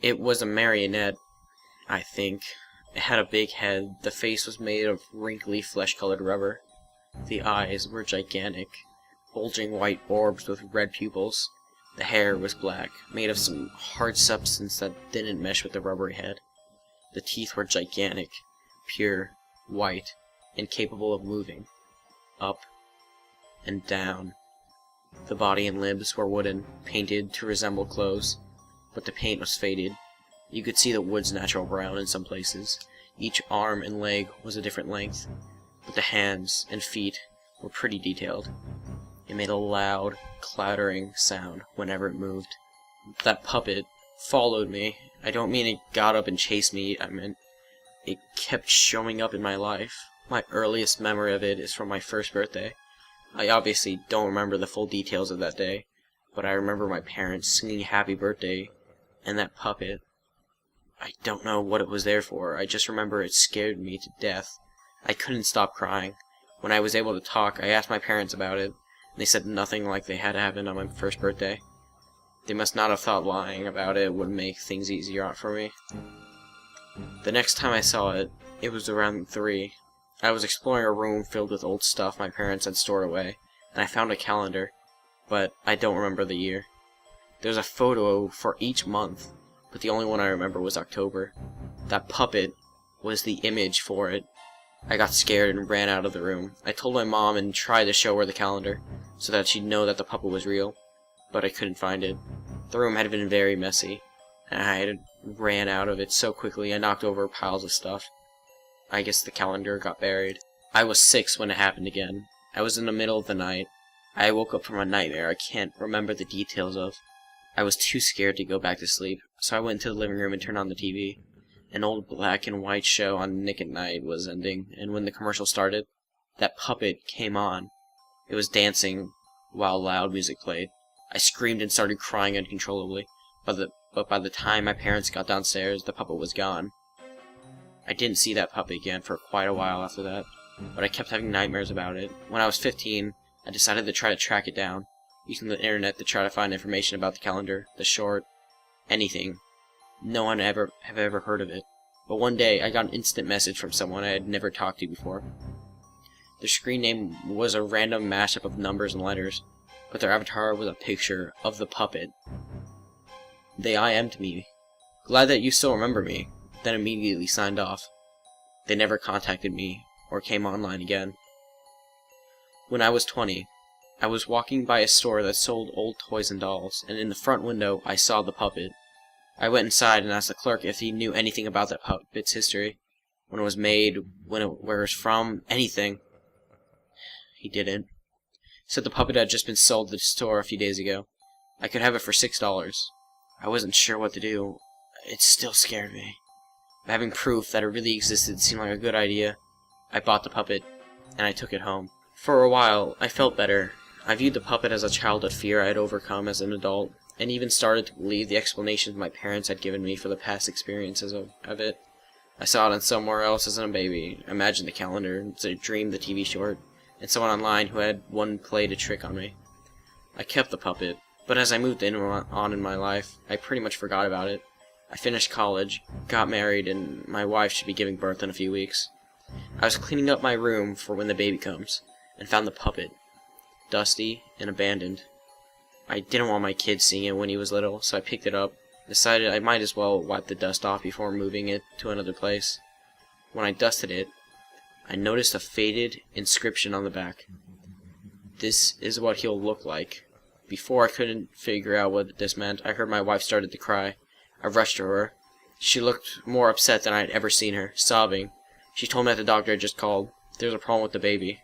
It was a marionette, I think. It had a big head. The face was made of wrinkly, flesh-colored rubber. The eyes were gigantic, bulging white orbs with red pupils. The hair was black, made of some hard substance that didn't mesh with the rubbery head. The teeth were gigantic, pure, white, and capable of moving, up and down. The body and limbs were wooden, painted to resemble clothes, but the paint was faded. You could see the wood's natural brown in some places. Each arm and leg was a different length, but the hands and feet were pretty detailed. It made a loud, clattering sound whenever it moved. That puppet followed me. I don't mean it got up and chased me, I meant it kept showing up in my life. My earliest memory of it is from my first birthday. I obviously don't remember the full details of that day, but I remember my parents singing happy birthday, and that puppet. I don't know what it was there for. I just remember it scared me to death. I couldn't stop crying. When I was able to talk, I asked my parents about it, and they said nothing like they had happened on my first birthday. They must not have thought lying about it would make things easier for me. The next time I saw it, it was around 3. I was exploring a room filled with old stuff my parents had stored away, and I found a calendar, but I don't remember the year. There's a photo for each month, but the only one I remember was October. That puppet was the image for it. I got scared and ran out of the room. I told my mom and tried to show her the calendar, so that she'd know that the puppet was real, but I couldn't find it. The room had been very messy, and I had ran out of it so quickly I knocked over piles of stuff. I guess the calendar got buried. I was 6 when it happened again. I was in the middle of the night. I woke up from a nightmare I can't remember the details of. I was too scared to go back to sleep, so I went into the living room and turned on the TV. An old black and white show on Nick at Night was ending, and when the commercial started, that puppet came on. It was dancing while loud music played. I screamed and started crying uncontrollably, but by the time my parents got downstairs, the puppet was gone. I didn't see that puppet again for quite a while after that, but I kept having nightmares about it. When I was 15, I decided to try to track it down, using the internet to try to find information about the calendar, the short, anything. No one have ever heard of it, but one day I got an instant message from someone I had never talked to before. Their screen name was a random mashup of numbers and letters, but their avatar was a picture of the puppet. They IM'd me. Glad that you still remember me. Then immediately signed off. They never contacted me or came online again. When I was 20, I was walking by a store that sold old toys and dolls, and in the front window I saw the puppet. I went inside and asked the clerk if he knew anything about that puppet's history, when it was made, where it was from, anything. He didn't. He said the puppet had just been sold to the store a few days ago. I could have it for $6. I wasn't sure what to do. It still scared me. Having proof that it really existed seemed like a good idea. I bought the puppet, and I took it home. For a while, I felt better. I viewed the puppet as a childhood fear I had overcome as an adult, and even started to believe the explanations my parents had given me for the past experiences of it. I saw it on somewhere else as a baby, imagined the calendar, dreamed the TV short, and someone online who had one played a trick on me. I kept the puppet, but as I moved on in my life, I pretty much forgot about it. I finished college, got married, and my wife should be giving birth in a few weeks. I was cleaning up my room for when the baby comes, and found the puppet, dusty and abandoned. I didn't want my kid seeing it when he was little, so I picked it up, decided I might as well wipe the dust off before moving it to another place. When I dusted it, I noticed a faded inscription on the back. This is what he'll look like. Before I couldn't figure out what this meant, I heard my wife started to cry. I rushed to her. She looked more upset than I had ever seen her, sobbing. She told me that the doctor had just called. There was a problem with the baby.